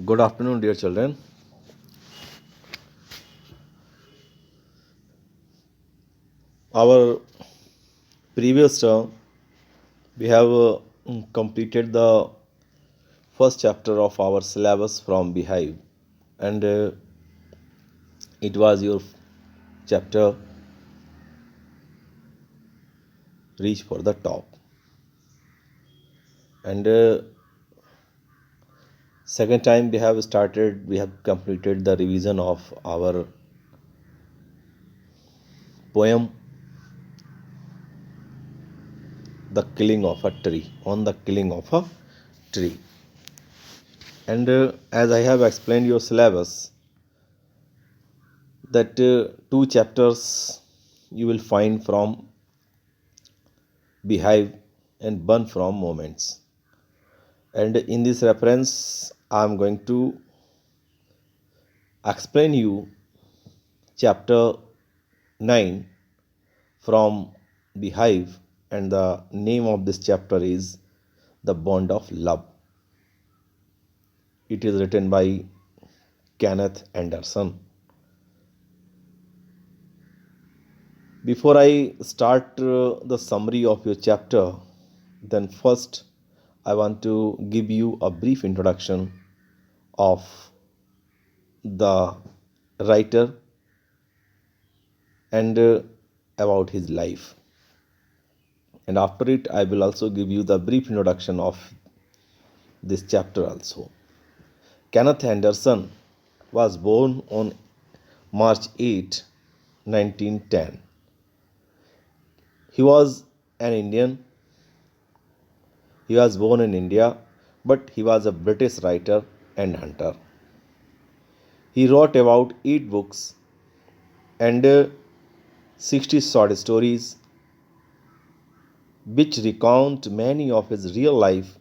Good afternoon, dear children. Our previous term, we have completed the first chapter of our syllabus from Beehive, and it was your chapter Reach for the Top. And second time we have completed the revision of our poem, The Killing of a Tree, on the killing of a tree. And as I have explained your syllabus, that two chapters you will find from Beehive and Burn from Moments. And in this reference, I am going to explain you chapter 9 from Beehive, and the name of this chapter is The Bond of Love. It is written by Kenneth Anderson. Before I start the summary of your chapter, then first I want to give you a brief introduction of the writer and about his life. And after it, I will also give you the brief introduction of this chapter also. Kenneth Anderson was born on March 8, 1910. He was an Indian. He was born in India, but he was a British writer and hunter. He wrote about 8 books and 60 short stories, which recount many of his real life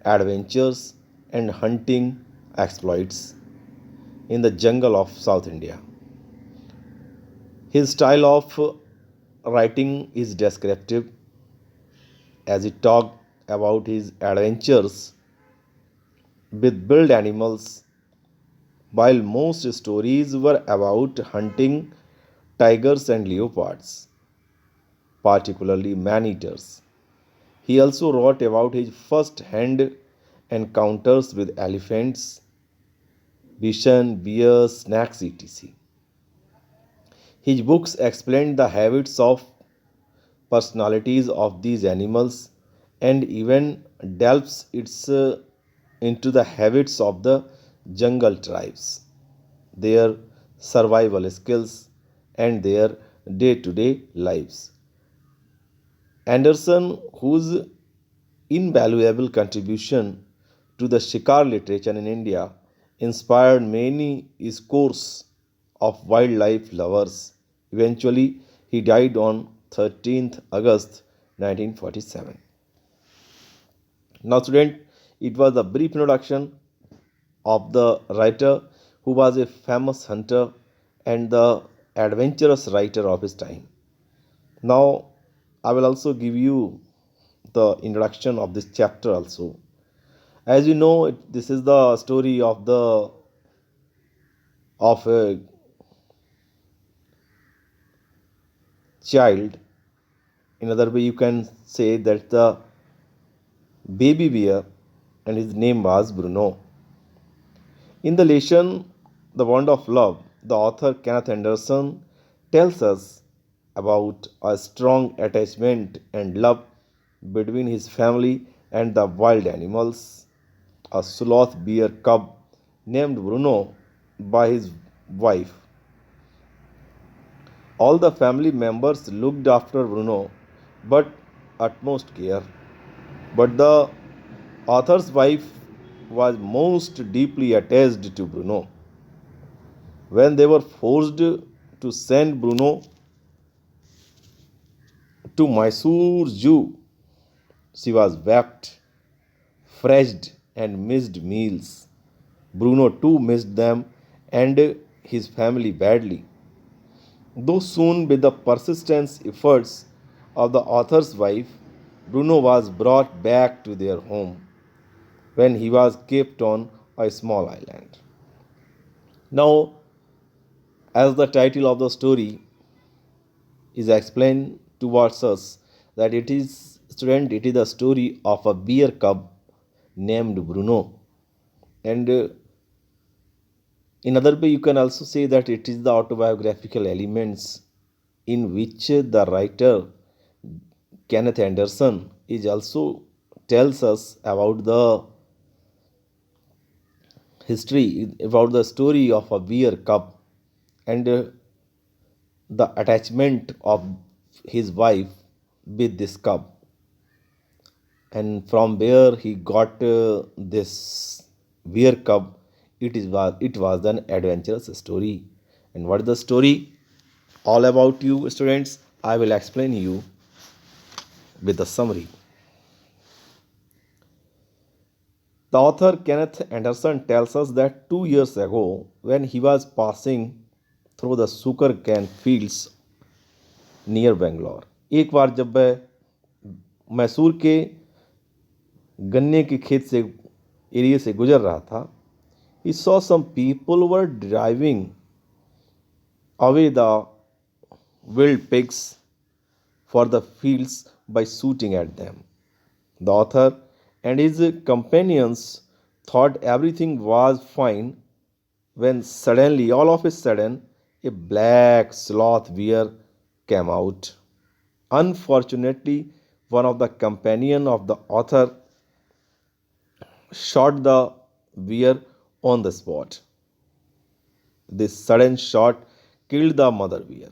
adventures and hunting exploits in the jungle of South India. His style of writing is descriptive, as he talked about his adventures with wild animals, while most stories were about hunting tigers and leopards, particularly man eaters. He also wrote about his first hand encounters with elephants, bison, bears, snakes, etc. His books explained the habits of personalities of these animals and even delves into the habits of the jungle tribes, their survival skills, and their day to day lives. Anderson, whose invaluable contribution to the Shikar literature in India inspired many scores of wildlife lovers. Eventually, he died on 13th August 1947. Now, student, it was a brief introduction of the writer who was a famous hunter and the adventurous writer of his time. Now, I will also give you the introduction of this chapter also. As you know, this is the story of a child. In other way, you can say that the baby bear, and his name was Bruno. In the lesson, The Bond of Love, the author Kenneth Anderson tells us about a strong attachment and love between his family and the wild animals. A sloth bear cub named Bruno by his wife. All the family members looked after Bruno, but utmost care. But the author's wife was most deeply attached to Bruno. When they were forced to send Bruno to Mysore Zoo, she was wept, fretted, and missed meals. Bruno too missed them and his family badly. Though soon, with the persistent efforts of the author's wife, Bruno was brought back to their home. when he was kept on a small island. Now, as the title of the story is explained towards us, that it is, student, it is the story of a bear cub named Bruno. And in other way, you can also say that it is the autobiographical elements in which the writer Kenneth Anderson is also tells us about the history, about the story of a bear cub and the attachment of his wife with this cub, and from where he got this bear cub. It was an adventurous story. And what is the story all about, you students? I will explain you with a summary. The author Kenneth Anderson tells us that 2 years ago, when he was passing through the sugar cane fields near Bangalore, एक बार जब वह मैसूर के गन्ने के खेत से area से गुजर रहा था, he saw some people were driving away the wild pigs for the fields by shooting at them. The author and his companions thought everything was fine when suddenly, all of a sudden, a black sloth bear came out. Unfortunately, one of the companion of the author shot the bear on the spot. This sudden shot killed the mother bear.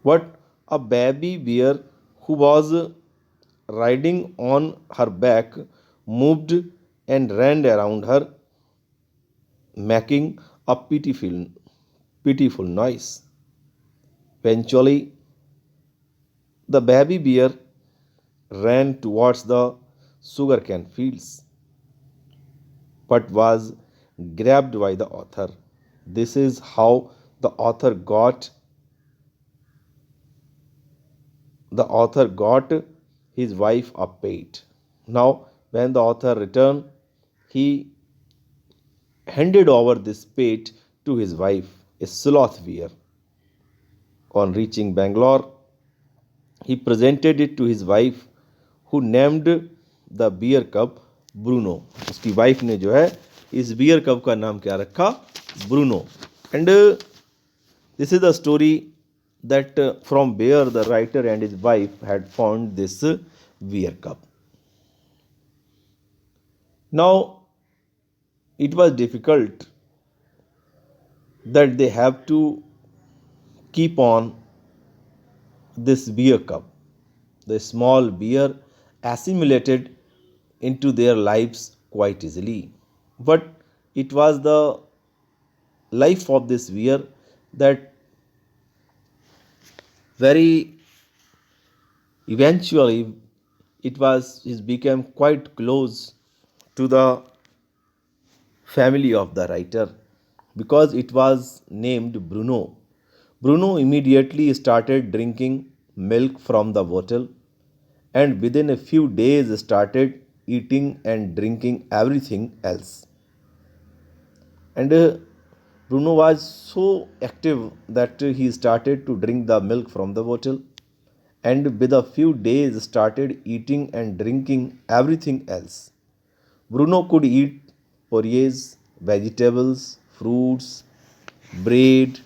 But a baby bear who was riding on her back moved and ran around her, making a pitiful noise. Eventually, the baby bear ran towards the sugarcane fields but was grabbed by the author. This is how the author got his wife a pet. Now, when the author returned, he handed over this pet to his wife, a sloth bear. On reaching Bangalore, he presented it to his wife, who named the bear cub Bruno. उसकी wife ने जो है इस beer कब का नाम क्या रखा? Bruno. And this is the story that from where the writer and his wife had found this beer cup. Now, it was difficult that they have to keep on this beer cup. The small beer assimilated into their lives quite easily. But it was the life of this beer that very eventually it became quite close to the family of the writer, because it was named Bruno. Bruno immediately started drinking milk from the bottle, and within a few days started eating and drinking everything else. And Bruno was so active that he started to drink the milk from the bottle, and with a few days started eating and drinking everything else. Bruno could eat porridge, vegetables, fruits, bread,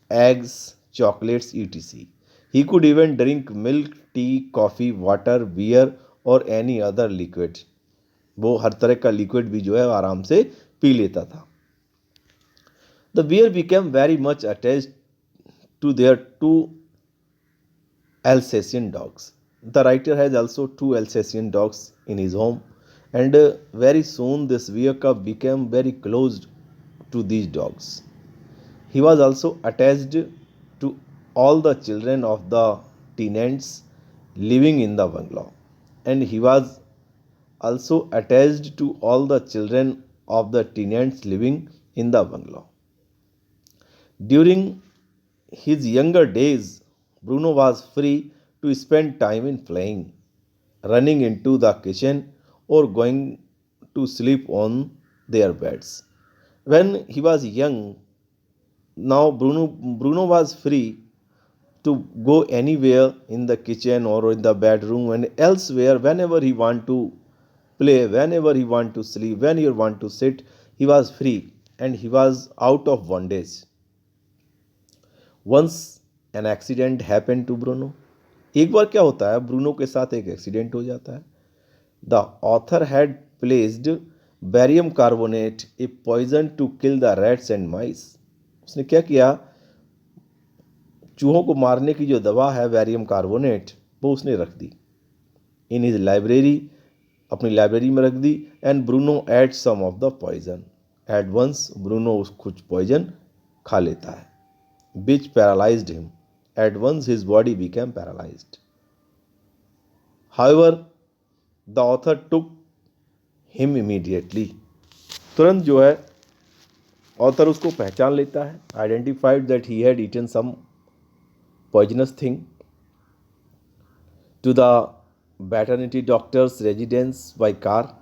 eggs, chocolates, etc. He could even drink milk, tea, coffee, water, beer और any other liquid. वो हर तरह का liquid भी जो है आराम से P लेता था. The bear became very much attached to their two Alsatian dogs. The writer has also two Alsatian dogs in his home, and very soon this bear cub became very close to these dogs. He was also attached to all the children of the tenants living in the bungalow, and he was also attached to all the children of the tenants living in the bungalow. During his younger days, Bruno was free to spend time in playing, running into the kitchen, or going to sleep on their beds. When he was young, now Bruno was free to go anywhere in the kitchen or in the bedroom and elsewhere whenever he want to play, whenever he want to sleep, when he want to sit, he was free and he was out of bondage. Once an accident happened to Bruno. एक बार क्या होता है, Bruno के साथ एक accident हो जाता है. The author had placed barium carbonate, a poison to kill the rats and mice. उसने क्या किया, चूहों को मारने की जो दवा है बैरियम कार्बोनेट, वो उसने रख दी इन हिज लाइब्रेरी, अपनी लाइब्रेरी में रख दी. And Bruno ate some of the poison. At once Bruno उस कुछ पॉइजन खा लेता है, which paralysed him. At once his body became paralysed. However the author took him immediately. तुरंत जो है ऑथर उसको पहचान लेता है. Identified that he had eaten some poisonous thing. To the veterinary doctor's residence by car.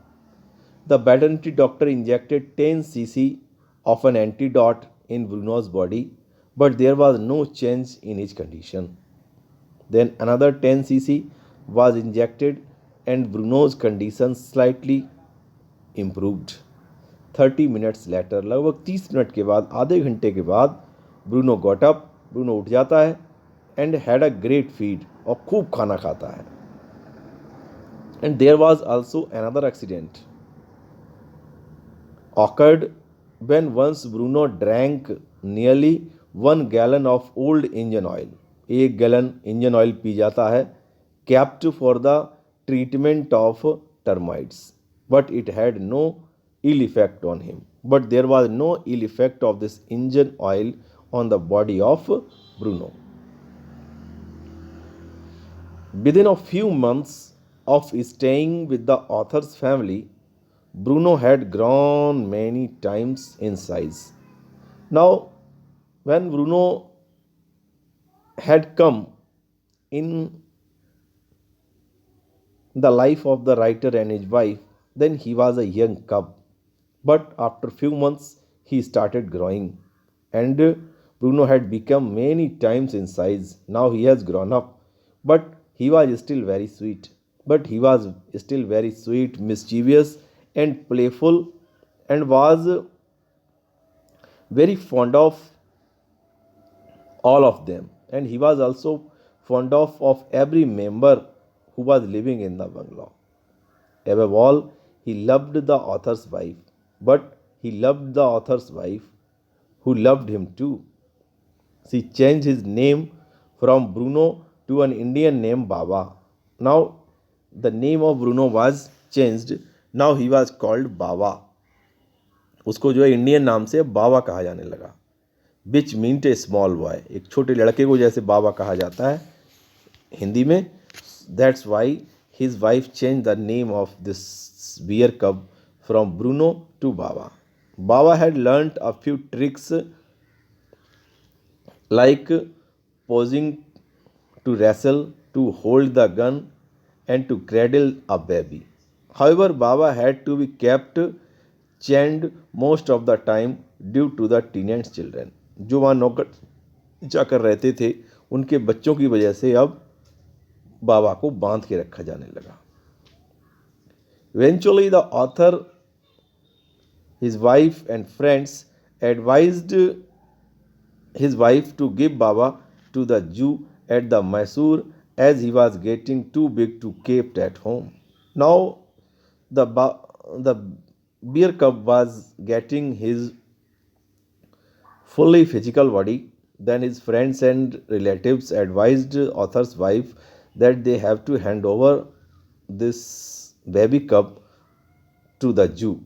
The veterinary doctor injected 10 cc of an antidote in Bruno's body, but there was no change in his condition. Then another 10 cc was injected and Bruno's condition slightly improved. 30 minutes later, लगभग 30 minute के बाद, आधे घंटे के बाद, Bruno got up, Bruno उठ जाता है and had a great feed, और खूब खाना खाता है. And there was also another accident occurred when once Bruno drank nearly 1 gallon of old engine oil. 1 gallon engine oil P जाता है, kept for the treatment of termites. But it had no ill effect on him. But there was no ill effect of this engine oil on the body of Bruno. Within a few months of staying with the author's family, Bruno had grown many times in size. Now, when Bruno had come in the life of the writer and his wife, then he was a young cub. But after few months, he started growing, and Bruno had become many times in size. Now he has grown up, but he was still very sweet. But he was still very sweet, mischievous, and playful, and was very fond of all of them. And he was also fond of every member who was living in the bungalow. Above all, he loved the author's wife, but he loved the author's wife who loved him too. She changed his name from Bruno to an Indian name Baba. Now the name of Bruno was changed. Now he was called Baba. उसको जो है Indian नाम से बाबा कहा जाने लगा. विच meant ए small boy, एक छोटे लड़के को जैसे बाबा कहा जाता है हिंदी में. That's why his wife change the name of this bear cub from Bruno to Baba. Baba had learned a few tricks like posing to wrestle, to hold the gun, and to cradle a baby. However, Baba had to be kept chained most of the time due to the teenage children. जो वहाँ नौकर जाकर रहते थे, उनके बच्चों की वजह से अब बाबा को बांध के रखा जाने लगा. Eventually, the author, his wife, and friends advised his wife to give Baba to the Jew at the Mysore, as he was getting too big to keep at home. Now the bear cub was getting his fully physical body. Then his friends and relatives advised author's wife that they have to hand over this baby cub to the Jew.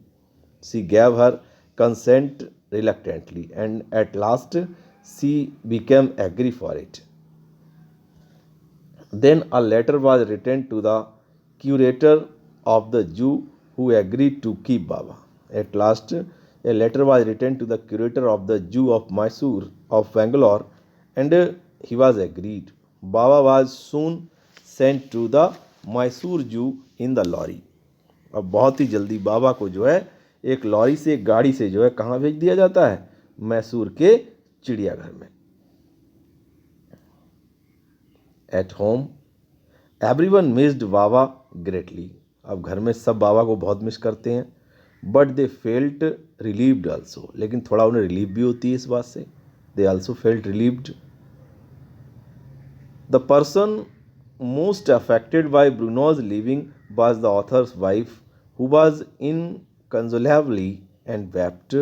She gave her consent reluctantly, and at last she became agree for it. Then a letter was written to the curator of the Jew, who agreed to keep Baba. At last, a letter was written to the curator of the Jew of Mysore, of Bangalore, and he was agreed. Baba was soon sent to the Mysore Jew in the lorry. अब बहुत ही जल्दी बाबा को जो है एक lorry से, एक गाड़ी से जो है कहाँ भेज दिया जाता है? मैसूर के चिड़ियाघर में। At home everyone missed Baba greatly. अब घर में सब बाबा को बहुत मिस करते हैं। But they felt relieved also, लेकिन थोड़ा उन्हें रिलीफ भी होती है इस बात से। They also felt relieved. The person most affected by Bruno's leaving was the author's wife, who was inconsolably and wept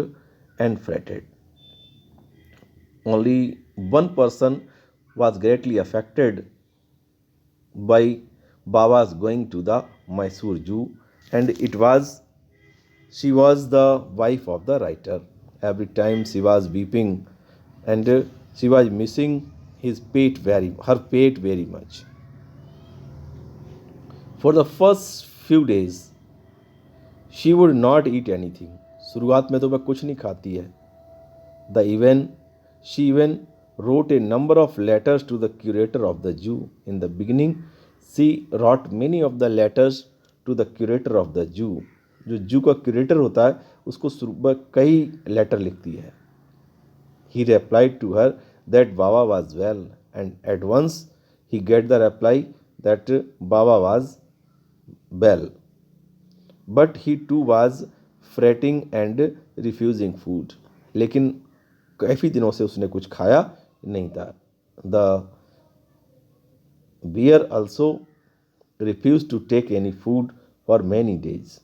and fretted. Only one person was greatly affected by Baba's going to the Mysore Zoo, and it was she was the wife of the writer. Every time she was weeping, and she was missing her pet very much. For the first few days, she would not eat anything. शुरुआत में तो वह कुछ नहीं खाती है. She even wrote a number of letters to the curator of the zoo. In the beginning, she wrote many of the letters to the curator of the zoo. जो जू का क्यूरेटर होता है उसको कई लेटर लिखती है. He replied to her that Baba was well, and at once he get the reply that Baba was well. But he too was fretting and refusing food. लेकिन काफ़ी दिनों से उसने कुछ खाया नहीं था. The bear also refused to take any food for many days.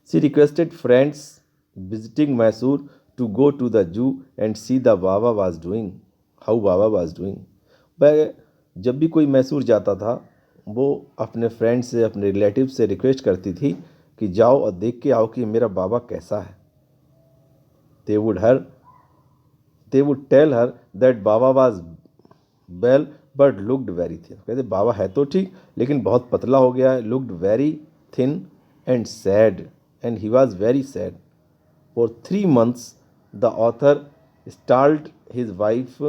She requested friends visiting Mysore to go to the zoo and see how Baba was doing. वह जब भी कोई मैसूर जाता था वो अपने फ्रेंड से, अपने रिलेटिव से रिक्वेस्ट करती थी कि जाओ और देख के आओ कि मेरा बाबा कैसा है. They would tell her that Baba was well but looked very thin. कहते बाबा है तो ठीक लेकिन बहुत पतला हो गया है. Looked very thin and sad, and he was very sad. For 3 months, the author stalled his wife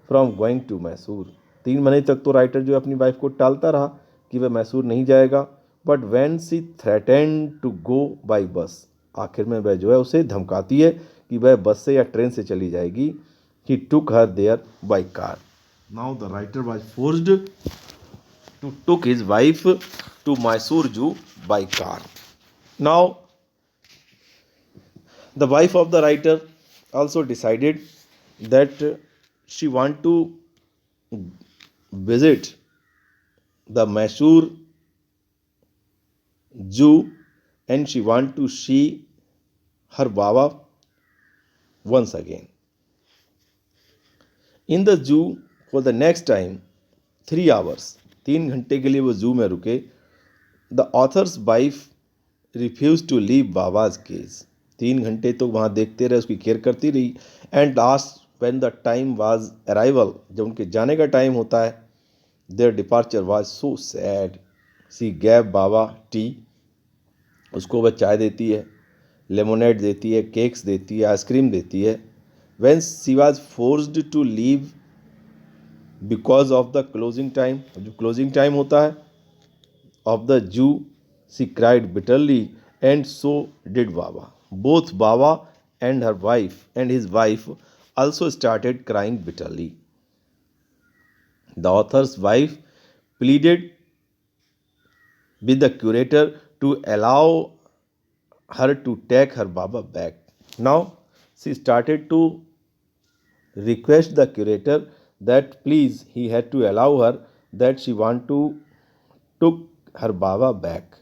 from going to Mysore. 3 महीने तक तो राइटर जो अपनी वाइफ को टालता रहा कि वह मैसूर नहीं जाएगा. But when she threatened to go by bus, आखिर में वह जो है उसे धमकाती है कि वह बस से या ट्रेन से चली जाएगी. He took her there by car. Now the writer was forced to took his wife to Mysore zoo by car. Now the wife of the writer also decided that she want to visit the Mysore zoo and she want to see her Baba once again. In the zoo for the next time 3 hours, 3 घंटे के लिए वो जू में रुके. The author's wife refused to leave Baba's cage. 3 घंटे तो वहाँ देखते रहे, उसकी केयर करती रही. And last when the time was arrival, जब उनके जाने का टाइम होता है, their departure was so sad. She gave Baba tea, उसको वह चाय देती है, लेमोनेड देती है, केक्स देती है, आइसक्रीम देती है. When she was forced to leave because of the closing time, जो क्लोजिंग टाइम होता है of the Jew, she cried bitterly, and so did Baba. Both Baba and his wife also started crying bitterly. The author's wife pleaded with the curator to allow her to take her Baba back. Now she started to request the curator that please he had to allow her, that she want to took her Baba back.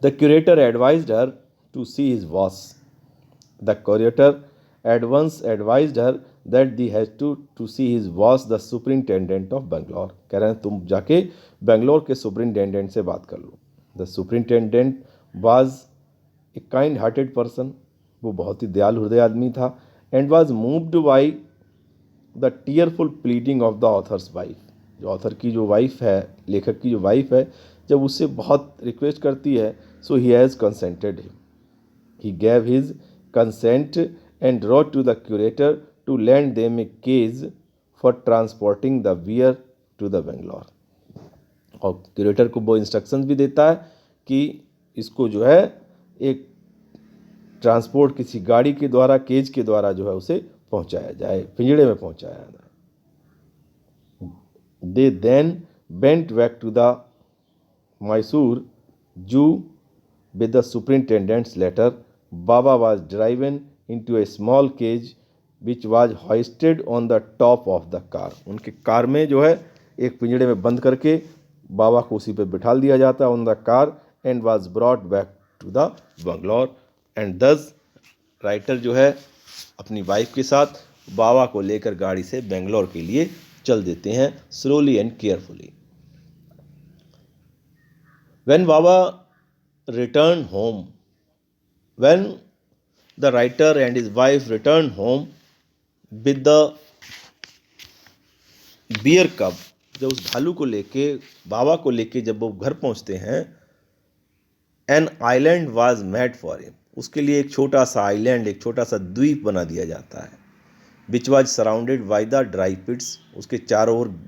The curator advised her to see his boss. The curator at once advised her that he has to see his boss, the superintendent of Bangalore. कह रहे हैं तुम जाके बेंगलोर के superintendent से बात कर लो. The superintendent was a kind-hearted person. वो बहुत ही दयालु हृदय आदमी था. And was moved by the tearful pleading of the author's wife. जो ऑथर की जो वाइफ है, लेखक की जो वाइफ है, जब उससे बहुत रिक्वेस्ट करती है, so he has consented him. He gave his consent and wrote to the curator to land them a cage for transporting the bear to the Bangalore. और क्यूरेटर को वो इंस्ट्रक्शंस भी देता है कि इसको जो है एक ट्रांसपोर्ट किसी गाड़ी के द्वारा, केज के द्वारा जो है उसे पहुंचाया जाए, पिंजड़े में पहुंचाया जाए। They then went back to the Mysore Zoo with the superintendent's letter. Baba was driven into a small cage which was hoisted on the top of the car. उनके कार में जो है एक पिंजड़े में बंद करके बाबा को उसी पे बिठाल दिया जाता है on the car and was brought back to the Bangalore. And this writer जो है अपनी वाइफ के साथ बाबा को लेकर गाड़ी से बेंगलोर के लिए चल देते हैं slowly and carefully. When Baba returned home, when the writer and his wife returned home with the bear cub, जब उस भालू को लेके बाबा को लेके जब वो घर पहुंचते हैं, an island was made for him, उसके लिए एक छोटा सा आइलैंड, एक छोटा सा द्वीप बना दिया जाता है, which was surrounded by the dry pits, उसके चारों ओर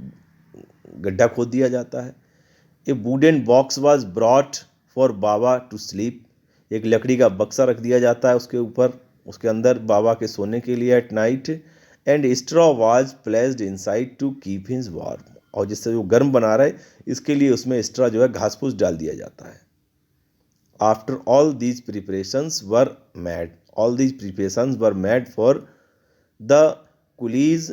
गड्ढा खोद दिया जाता है। A wooden box was brought for Baba to sleep, एक लकड़ी का बक्सा रख दिया जाता है उसके ऊपर, उसके अंदर बाबा के सोने के लिए at night. And straw was placed inside to keep his warm, और जिससे जो गर्म बना रहे इसके लिए उसमें स्ट्रॉ जो है घास फूस डाल दिया जाता है। After all these preparations were made, all these preparations were made for the coolies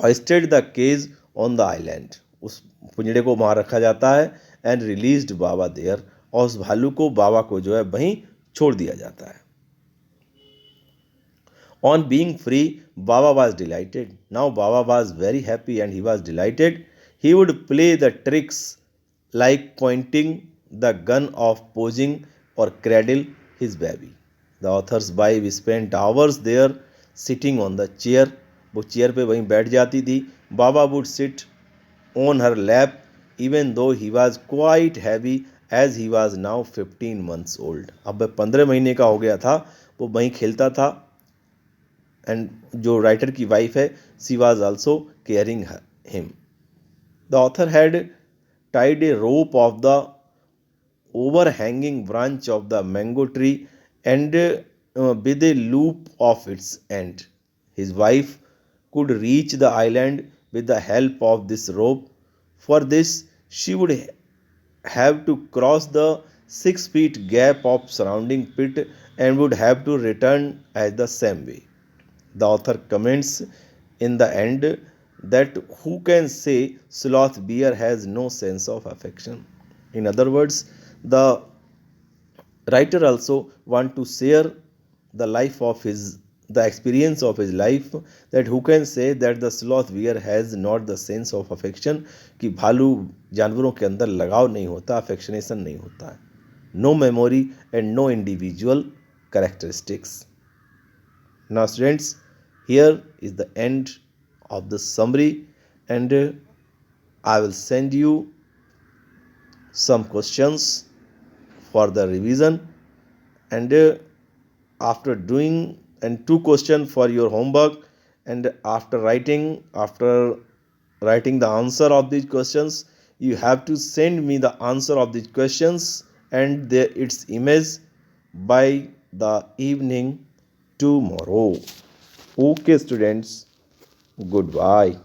hoisted the cage on the island, उस पिंजड़े को वहाँ रखा जाता है एंड रिलीज्ड बाबा देयर, और उस भालू को बाबा को जो है वहीं छोड़ दिया जाता है। On being free Baba was delighted, now Baba was very happy and he was delighted. He would play the tricks like pointing the gun of posing और cradle his baby. The author's wife spent hours there sitting on the chair, वो chair पे वहीं बैठ जाती थी। Baba would sit on her lap even though he was quite heavy as he was now 15 months old, अब वह 15 महीने का हो गया था, वो वहीं खेलता था। एंड जो राइटर की वाइफ है she was also caring him. The author had tied a rope of the overhanging branch of the mango tree and with a loop of its end. His wife could reach the island with the help of this rope. For this, she would have to cross the 6 feet gap of surrounding pit and would have to return as the same way. The author comments in the end that who can say sloth bear has no sense of affection. In other words, the writer also want to share the life of his, the experience of his life, that who can say that the sloth bear has not the sense of affection, कि भालू जानवरों के अंदर लगाव नहीं होता, अफेक्शनेशन नहीं होता है, no memory and no individual characteristics. Now students, here is the end of the summary, and I will send you some questions for the revision, and after doing and 2 questions for your homework, and after writing the answer of these questions, you have to send me the answer of these questions and its image by the evening tomorrow. Okay students, goodbye.